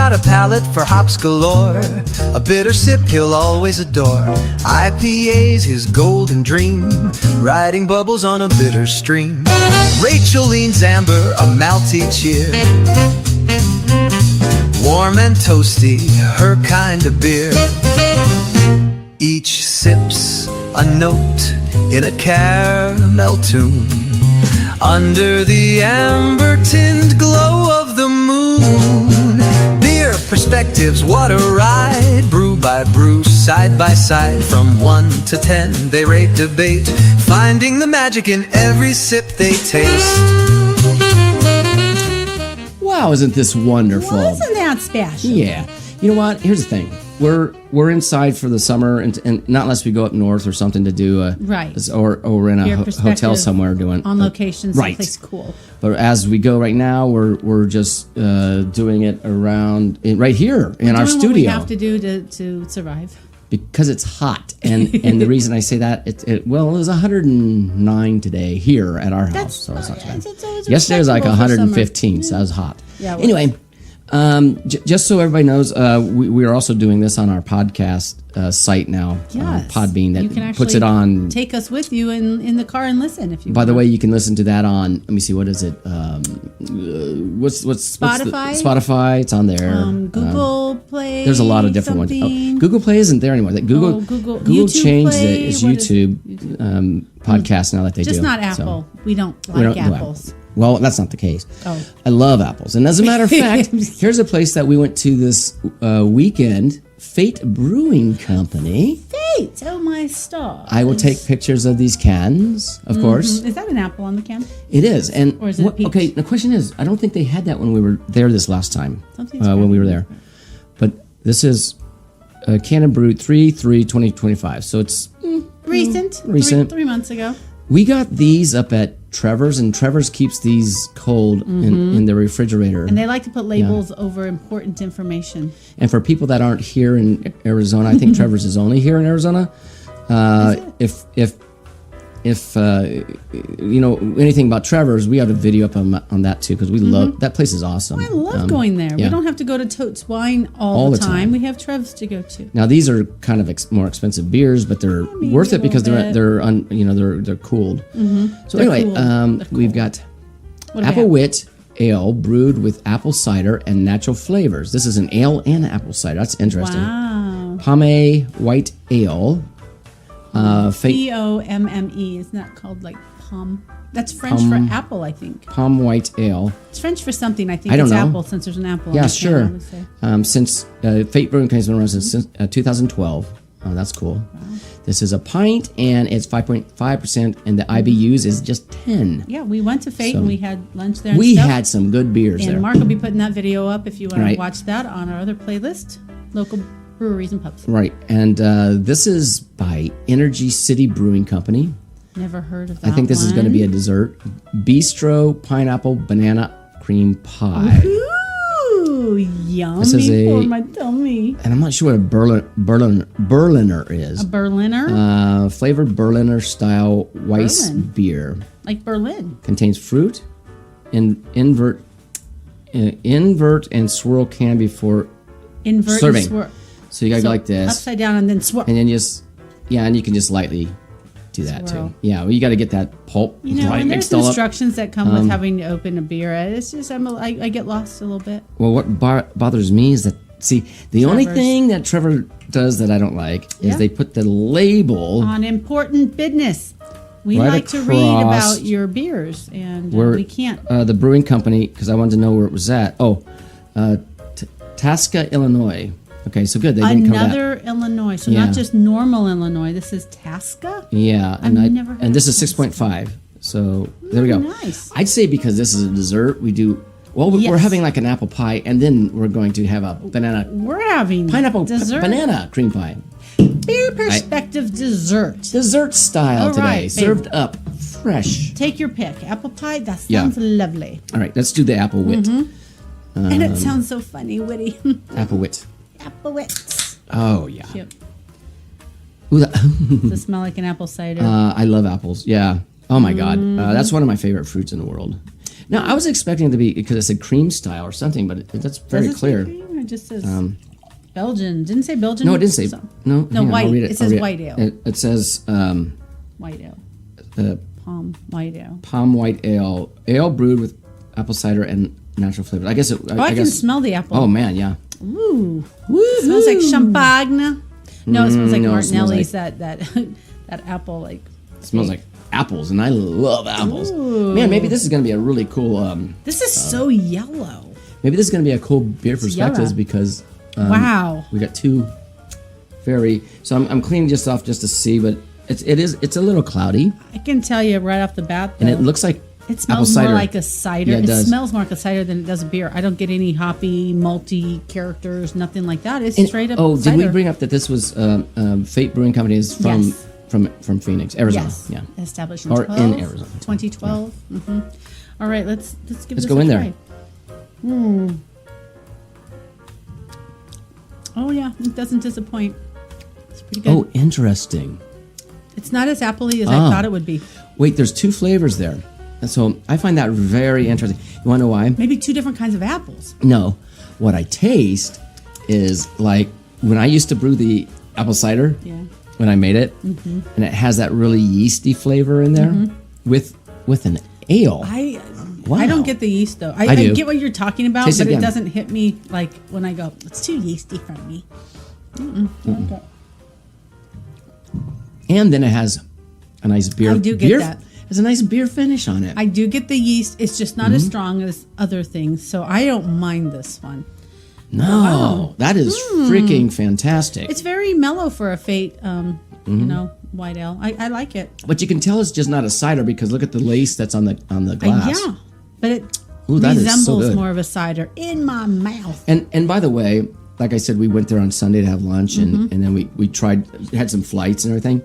got a palate for hops galore. A bitter sip he'll always adore. IPA's his golden dream, riding bubbles on a bitter stream. Rachel leans amber, a malty cheer, warm and toasty, her kind of beer. Each sip's a note in a caramel tune, under the amber-tinged glow of the moon. Beer perspectives, what a ride. Brew by brew, side by side. From 1 to 10, they rate, debate, finding the magic in every sip they taste. Wow, isn't this wonderful? Well, isn't that special? Yeah. You know what? Here's the thing. We're inside for the summer, and not unless we go up north or something to do or we're in a hotel somewhere doing on location, someplace cool. But as we go right now, we're just doing it around right here in our studio. What we have to do to survive. Because it's hot, and the reason I say that it was 109 today here at our house, so it's not too bad. Yesterday was like 115, so that was hot. Yeah. Anyway. Just so everybody knows, we are also doing this on our podcast site now, Podbean, that puts it on. Take us with you in the car and listen if you want. By the way, you can listen to that on, let me see, what is it? What's Spotify? Spotify, it's on there. Google Play. There's a lot of different ones. Oh, Google Play isn't there anymore. Google changed it. It's YouTube podcast now that they do. Just not Apple. So. We don't like apples. Well, that's not the case. Oh. I love apples. And as a matter of fact, here's a place that we went to this weekend, Fate Brewing Company. Fate! Oh, my stars. I will take pictures of these cans, of course. Is that an apple on the can? It is. And or is it a peach? Okay, the question is, I don't think they had that when we were there this last time, when we were there. But this is can and brewed 3/3/2025. So it's recent. 3 months ago. We got these up at Trevor's, and Trevor's keeps these cold in the refrigerator. And they like to put labels over important information. And for people that aren't here in Arizona, I think Trevor's is only here in Arizona. If you know anything about Trevor's, we have a video up on that too, because we love that place. Is awesome. I love going there. Yeah. We don't have to go to Totes Wine all the time. We have Trev's to go to. Now these are kind of more expensive beers, but they're worth it because they're cooled. So anyway, we've got Apple Wit Ale brewed with apple cider and natural flavors. This is an ale and apple cider. That's interesting. Wow. Pomme White Ale. Pomme, isn't that called like pomme? That's French for apple, I think. Pomme White Ale. It's French for something, I think. I don't know. Apple, since there's an apple. Yeah, sure. Since Fate Brewing Company's been around since 2012. Oh, that's cool. Wow. This is a pint, and it's 5.5%, and the IBUs is just 10. Yeah, we went to Fate, and we had lunch there. We had some good beers there. And Mark will be putting that video up if you want to watch that on our other playlist, Local Breweries and Pubs. Right, and this is by Energy City Brewing Company. Never heard of that. I think this is going to be a dessert. Bistro Pineapple Banana Cream Pie. Ooh, yummy for my tummy. And I'm not sure what a Berliner is. A Berliner? Flavored Berliner style Weiss beer. Like Berlin. Contains fruit, invert and swirl can before serving. And swirl. So you gotta go like this, upside down, and then swirl. And then and you can just lightly do that too. Yeah, well, you got to get that pulp and there's instructions that come with having to open a beer. It's just I get lost a little bit. Well, what bothers me is that the only thing that Trevor does that I don't like is they put the label on important business. We like to read about your beers, and we can't. The brewing company, because I wanted to know where it was at. Tasca, Illinois. Okay, so good. They didn't cover that. Another Illinois, so not just normal Illinois. This is Tasca? Yeah, and this is 6.5. So there we go. Nice. I'd say because this is a dessert, we do. Well, we're having like an apple pie, and then we're going to have a banana. We're having pineapple banana cream pie. Beer perspective dessert. Dessert style today, served up fresh. Take your pick. Apple pie. That sounds lovely. All right, let's do the apple wit. And it sounds so funny, witty. Apple wit. Apple wits. Oh, yeah. Cute. Ooh, Does it smell like an apple cider? I love apples. Yeah. Oh, my God. That's one of my favorite fruits in the world. Now, I was expecting it to be, because it's a cream style or something, but that's very clear. it just says Belgian. Didn't say Belgian. No, it didn't say. No, white. I'll read it. It says white ale. It says white ale. Palm white ale. Palm white ale. Ale brewed with apple cider and natural flavors. I guess it. I can smell the apple. Oh man, yeah. Ooh. It smells like champagne. No, it smells like Martinelli's. Like, that apple like. It smells like apples, and I love apples. Ooh. Man, maybe this is going to be a really cool. This is so yellow. Maybe this is going to be a cool beer perspectives because. Wow. We got two very. So I'm cleaning just off just to see, but it's a little cloudy. I can tell you right off the bat, though, and it looks like it smells apple more cider. like a cider. Yeah, it smells more like a cider than it does a beer. I don't get any hoppy, malty characters, nothing like that. It's straight up. Oh, cider. Did we bring up that this was Fate Brewing Company is from Phoenix, Arizona? Yes. Yeah. Established in Arizona. 2012. Yeah. Mm-hmm. All right, let's give this go a in try. there. Oh yeah, it doesn't disappoint. It's pretty good. Oh, interesting. It's not as appley as I thought it would be. Wait, there's two flavors there. And so I find that very interesting. You want to know why? Maybe two different kinds of apples. No. What I taste is like when I used to brew the apple cider, when I made it, and it has that really yeasty flavor in there with an ale. I don't get the yeast though. I get what you're talking about, but it doesn't hit me like when I go, it's too yeasty for me. Okay. And then it has a nice beer. I do get that. There's a nice beer finish on it. I do get the yeast. It's just not as strong as other things, so I don't mind this one. No, that is freaking fantastic. It's very mellow for a Fate, white ale. I like it. But you can tell it's just not a cider because look at the lace that's on the glass. Yeah, but it that is so resembles good. more of a cider in my mouth. And by the way, like I said, we went there on Sunday to have lunch, and then we had some flights and everything.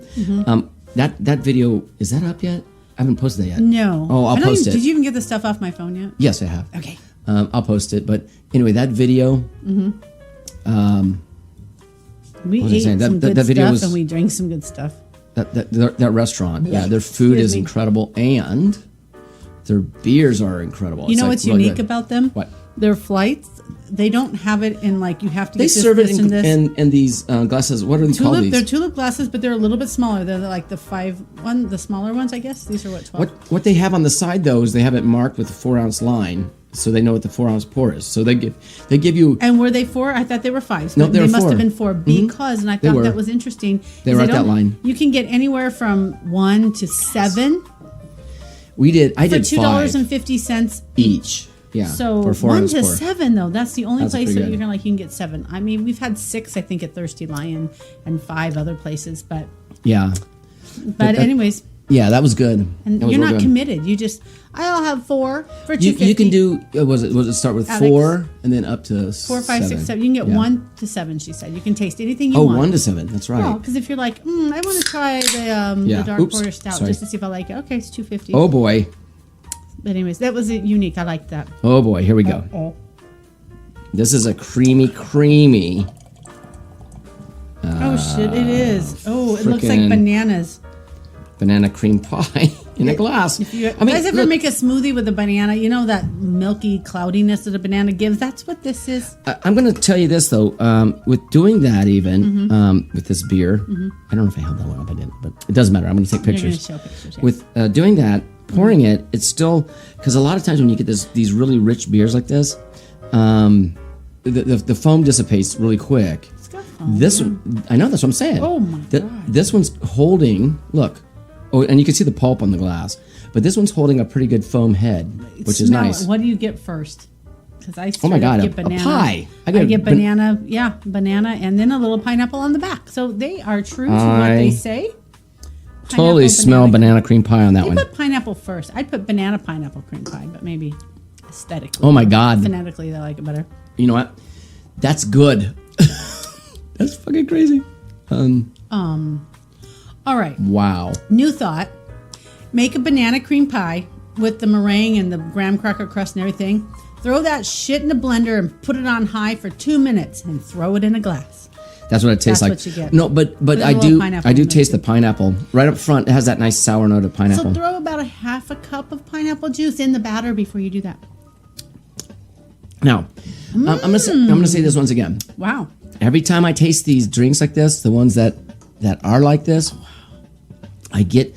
That video, is that up yet? I haven't posted that yet. No. Oh, I'll post it. Did you even get the stuff off my phone yet? Yes, I have. Okay. I'll post it. But anyway, that video. We ate some good stuff and we drank some good stuff. That restaurant, their food is incredible and their beers are incredible. You know what's unique about them? What? Their flights. They don't have it in like you have to. They get this, serve it this, and this. in these glasses. What are they called? They're tulip glasses, but they're a little bit smaller. They're like the the smaller ones, I guess. These are 12. What they have on the side though is they have it marked with a 4-ounce line, so they know what the 4-ounce pour is. So they give you. And were they 4? I thought they were 5. No, they must 4. have been 4 because, and I thought that was interesting. They were at that line. You can get anywhere from 1 to 7. I did for $2.50 each. Yeah. So for 4 1 ounce to pour. 7 though. That's the only place that good. you can get 7. I mean, we've had 6, I think, at Thirsty Lion and 5 other places, but yeah. But anyways. Yeah, that was good. And you're not committed. You just I'll have 4 for $2.50. You can do was it start with Alex, 4 and then up to 4, 5, 6, 7. You can get 1 to 7. She said you can taste anything you want. 1 to 7. That's right. Well, because if you're like, I want to try the dark porter stout just to see if I like it. Okay, it's $2.50. Oh boy. But anyways, that was unique. I liked that. Oh boy, here we go. This is a creamy. Oh shit, it is. Oh, it looks like bananas. Banana cream pie in a glass. If you guys ever make a smoothie with a banana, you know that milky cloudiness that a banana gives? That's what this is. I'm going to tell you this, though. With doing that even, with this beer, I don't know if I held that one up. I didn't, but it doesn't matter. I'm going to take pictures. You're going to show pictures, yeah. With doing that, pouring it, it's still... Because a lot of times when you get these really rich beers like this, the foam dissipates really quick. It's got foam. This one, I know, that's what I'm saying. Oh, my God. This one's holding... Look. Oh, and you can see the pulp on the glass. But this one's holding a pretty good foam head, which is nice. What do you get first? Because I get banana. A pie. I get banana, banana, and then a little pineapple on the back. So they are true to what they say. Totally smell banana cream pie on that one. They put pineapple first. I'd put banana pineapple cream pie, but maybe aesthetically. Oh my God. Phonetically, they like it better. You know what? That's good. That's fucking crazy. All right. Wow. New thought. Make a banana cream pie with the meringue and the graham cracker crust and everything. Throw that shit in a blender and put it on high for 2 minutes and throw it in a glass. That's what it tastes like. That's what you get. No, but I do taste the pineapple. Right up front, it has that nice sour note of pineapple. So throw about a half a cup of pineapple juice in the batter before you do that. Now, I'm gonna say this once again. Wow. Every time I taste these drinks like this, the ones that are like this, I get.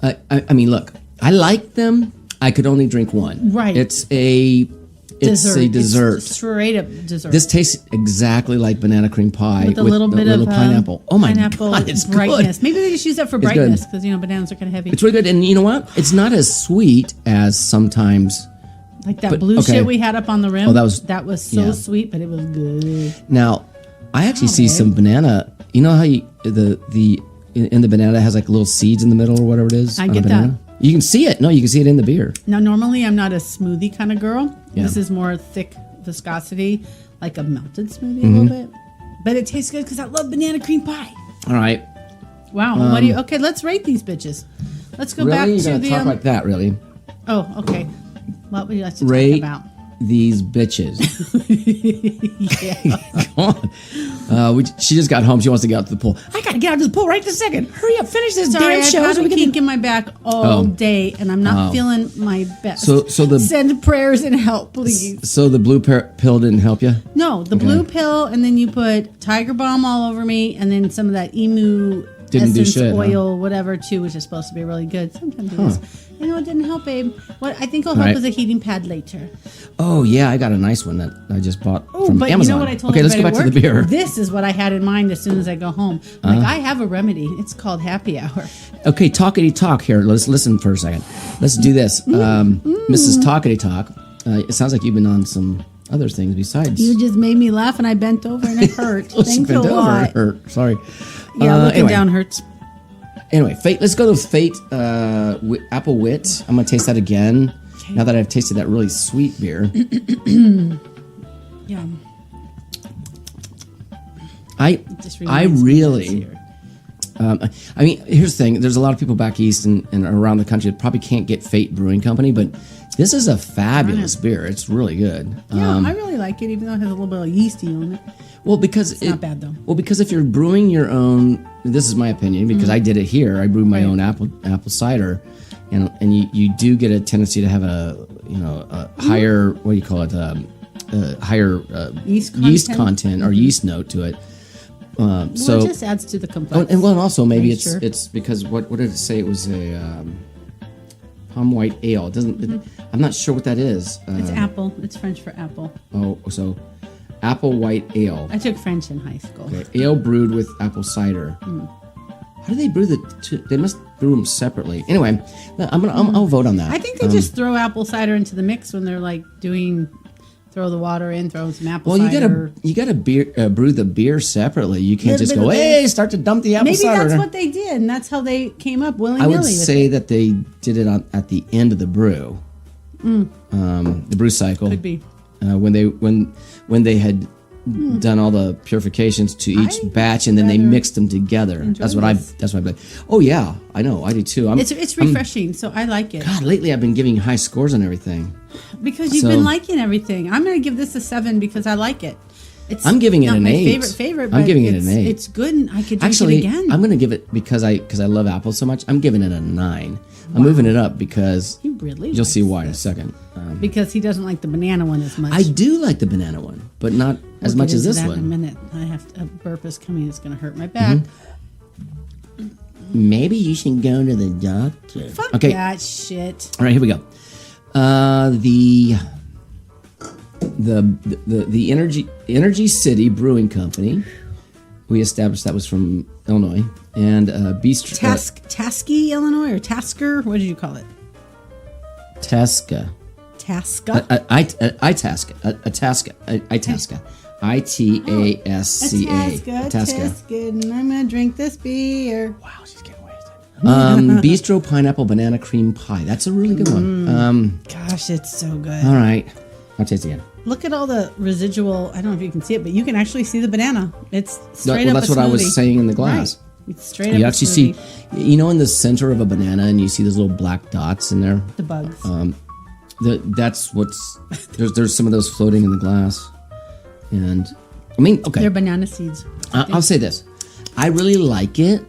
I mean, look, I like them. I could only drink one. Right. It's a dessert. It's straight up dessert. This tastes exactly like banana cream pie with a little bit of pineapple. Oh my pineapple God, it's brightness. good. Maybe they just use that for brightness because bananas are kind of heavy. It's really good, and you know what? It's not as sweet as sometimes. Like that blue shit we had up on the rim. Oh, that was so sweet, but it was good. Now, I actually see some banana. You know how in the banana has like little seeds in the middle or whatever it is. I get that. You can see it. No, you can see it in the beer. Now, normally I'm not a smoothie kind of girl. Yeah. This is more thick viscosity, like a melted smoothie a little bit. But it tastes good because I love banana cream pie. All right. Wow. Okay, let's rate these bitches. Let's go back You're to gonna the. talk like that, really? Oh, okay. What would you like to Rate talk about? these bitches. Yeah. Come on. She just got home. She wants to get out to the pool. I gotta get out to the pool right this second. Hurry up, finish this Sorry, damn show. I've So had we a can kink in my back all day, and I'm not feeling my best. So the Send prayers and help, please. So the blue pill didn't help you? No, the blue pill, and then you put Tiger Balm all over me, and then some of that emu Didn't do essence shit, oil, whatever, too, which is supposed to be really good. Sometimes it is. You know, it didn't help, babe. What I think will help is a heating pad later. Oh yeah, I got a nice one that I just bought from but Amazon. you know what I told Okay, let's go back everybody to the at beer. work? This is what I had in mind as soon as I go home. Like, I have a remedy. It's called happy hour. Okay, talkity talk here. Let's listen for a second. Let's do this. Mrs. Talkity Talk. It sounds like you've been on some other things besides. You just made me laugh, and I bent over, and it hurt. She Thanks bent a over. lot. It hurt. Sorry. Yeah, looking anyway. down hurts. Anyway, Fate. Let's go to Fate Apple Wit. I'm gonna taste that again. Okay. Now that I've tasted that really sweet beer. Yeah. I really. I mean, here's the thing. There's a lot of people back east and around the country that probably can't get Fate Brewing Company, but this is a fabulous beer. It's really good. Yeah, I really like it, even though it has a little bit of yeasty on it. Well, because it's not bad though. Well, because if you're brewing your own, this is my opinion, because I did it here. I brewed my own apple cider, and you do get a tendency to have a higher what do you call it higher yeast content or yeast note to it. So it just adds to the complexity. And also maybe it's because what did it say? It was a palm white ale. It doesn't. I'm not sure what that is. It's apple. It's French for apple. Oh, so. Apple white ale. I took French in high school. Okay. Ale brewed with apple cider. How do they brew the two? They must brew them separately. Anyway, I'll vote on that. I think they just throw apple cider into the mix when they're like throw the water in, throw some apple cider. You gotta brew the beer separately. You can't just go, hey, start to dump the apple cider. Maybe that's what they did, and that's how they came up willy-nilly. I would say that they did it at the end of the brew. The brew cycle. Could be. When they had done all the purifications to each batch, and then they mixed them together. That's what I believe. Oh yeah, I know, I do too. It's refreshing, so I like it. God, lately I've been giving high scores on everything because you've been liking everything. I'm going to give this a 7 because I like it. I'm giving it an 8. Favorite. I'm giving it an 8. It's good, and I could drink Actually, it again. I'm going to give it because I love apple so much. I'm giving it a 9. I'm moving it up because you'll see why in a second. Because he doesn't like the banana one as much. I do like the banana one, but not as much as this one. In a minute, I have a burp is coming. It's going to hurt my back. Maybe you should go to the doctor. Fuck that shit. All right, here we go. The Energy City Brewing Company. We established that was from Illinois, and Bistro. Tasky, Illinois, or Tasker? What did you call it? Tasca. Tasca. Itasca. Itasca. Tasca. And I'm gonna drink this beer. Wow, she's getting wasted. Bistro pineapple banana cream pie. That's a really good one. Gosh, it's so good. All right, I'll taste it again. Look at all the residual. I don't know if you can see it, but you can actually see the banana. It's straight up. That's what I was saying in the glass. Right. It's straight up. You actually see, in the center of a banana, and you see those little black dots in there. The bugs. That's what's there's some of those floating in the glass, and I mean, okay, they're banana seeds. I'll say this: I really like it.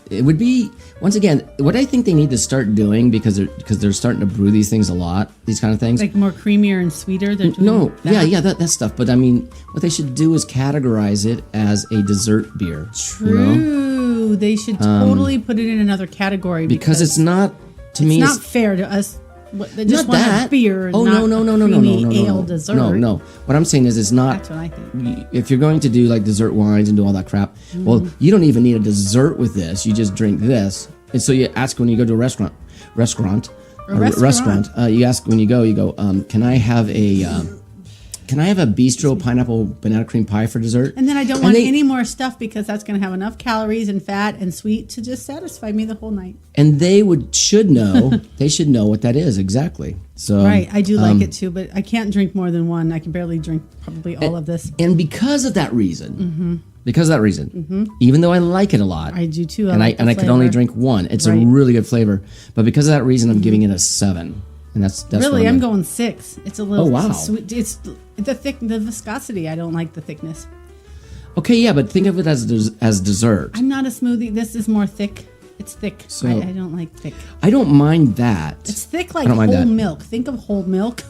it would be, once again, what I think they need to start doing, because they're starting to brew these things a lot, these kind of things. Like more creamier and sweeter? No, that stuff. But I mean, what they should do is categorize it as a dessert beer. True. They should totally put it in another category. Because it's not, to me... It's not fair to us. They just not want that. a beer, Oh, not no, ale dessert. No. What I'm saying is it's not... That's what I think. If you're going to do like dessert wines and do all that crap, well, you don't even need a dessert with this. You just drink this. And so you ask when you go to a restaurant, you ask when you go, can I have a Bistro pineapple banana cream pie for dessert? And then I don't want any more stuff because that's going to have enough calories and fat and sweet to just satisfy me the whole night. And they should know what that is exactly. So right, I do like it too, but I can't drink more than one. I can barely drink probably all of this. And because of that reason, even though I like it a lot, I do too. I could only drink one. It's a really good flavor, but because of that reason, I'm giving it a 7. And that's really, I'm going 6. It's a little sweet. It's the viscosity. I don't like the thickness. Okay, yeah, but think of it as dessert. I'm not a smoothie. This is more thick. It's thick. So I don't like thick. I don't mind that. It's thick like whole milk. Think of whole milk.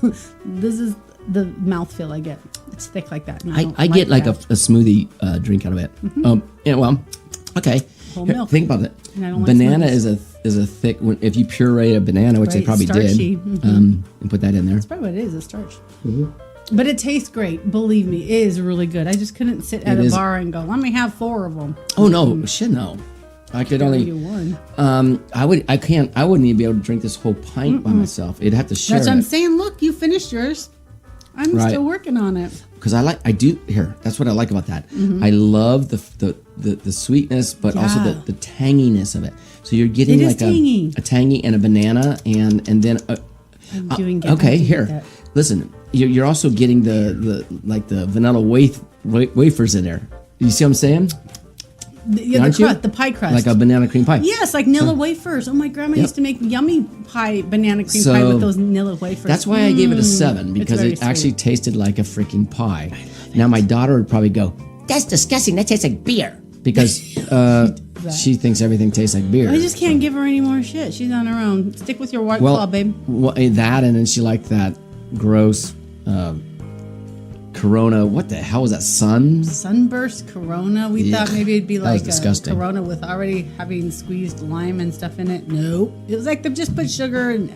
This is the mouthfeel I get. It's thick like that. I get like a smoothie drink out of it. Okay. Whole milk. Think about it. Banana is a thick. If you puree a banana, which they probably starchy. did, and put that in there. That's probably what it is. A starch. But it tastes great. Believe me, it is really good. I just couldn't sit at a bar and go, let me have 4 of them. Oh no, shit no. I could only do one. I wouldn't even be able to drink this whole pint by myself. It'd have to share. That's what I'm saying. Look, you finished yours. I'm still working on it. Because that's what I like about that. I love the sweetness, but also the tanginess of it. So you're getting like a tangy and a banana, and then I'm doing good. Okay, here. Listen, you're also getting the vanilla wafers in there. You see what I'm saying? The pie crust. Like a banana cream pie. Yes, like Nilla wafers. Oh, my grandma used to make yummy banana cream pie with those Nilla wafers. That's why I gave it a 7, because it actually tasted like a freaking pie. Now, my daughter would probably go, that's disgusting. That tastes like beer. Because she thinks everything tastes like beer. I just can't give her any more shit. She's on her own. Stick with your White Claw, babe. That, and then she liked that gross... Corona, what the hell was that? Sunburst Corona. We thought maybe it'd be like a Corona with already having squeezed lime and stuff in it. Nope. It was like they just put sugar and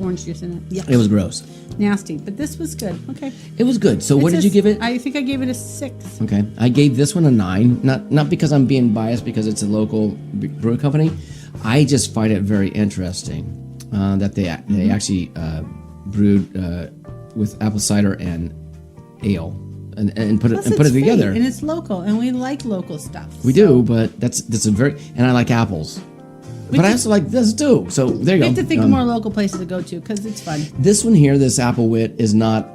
orange juice in it. Yuck. It was gross. Nasty. But this was good. Okay. It was good. So what did you give it? I think I gave it a 6. Okay. I gave this one a 9. Not because I'm being biased because it's a local brew company. I just find it very interesting that they actually brewed with apple cider and ale and put it together. And it's local, and we like local stuff. We do, but that's a very, and I like apples. But I also like this too. So there you go. We have to think of more local places to go to because it's fun. This one here, this apple wit, is not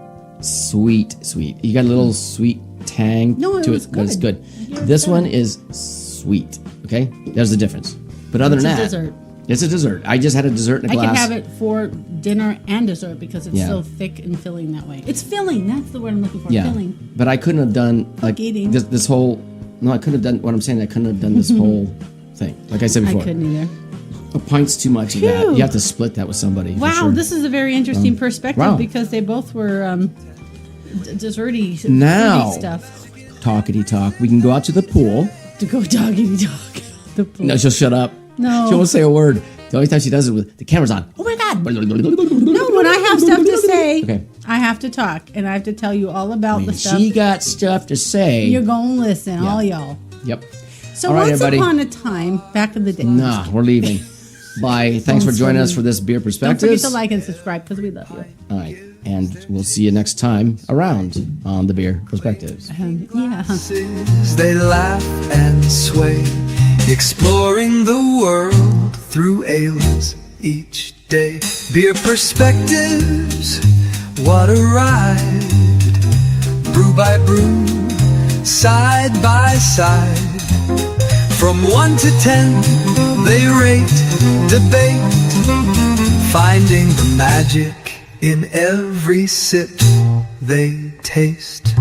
sweet. You got a little sweet tang to it, but it's good. This one is sweet. Okay, there's the difference. But other than that, dessert. It's a dessert. I just had a dessert in a glass. I can have it for dinner and dessert because it's so thick and filling that way. It's filling. That's the word I'm looking for. Yeah. Filling. But I couldn't have done like eating. this whole. No, I couldn't have done what I'm saying. I couldn't have done this whole thing. Like I said before, I couldn't either. A pint's too much of that. You have to split that with somebody. Wow, for sure. This is a very interesting perspective because they both were desserty stuff. Talkity talk. We can go out to the pool. To go doggity dog. The pool. No, she'll shut up. No. She won't say a word. The only time she does it with the camera's on. Oh my God. No, when I have stuff to say, I have to talk. And I have to tell you all about the stuff. She got stuff to say. You're going to listen, all y'all. Yep. So once upon a time, back in the day. Nah, we're leaving. Bye. Thanks for joining us for this Beer Perspectives. Don't forget to like and subscribe because we love you. All right. And we'll see you next time around on the Beer Perspectives. They laugh and sway, exploring the world through ales each day. Beer Perspectives, what a ride. Brew by brew, side by side. From 1 to 10, they rate, debate, finding the magic in every sip they taste.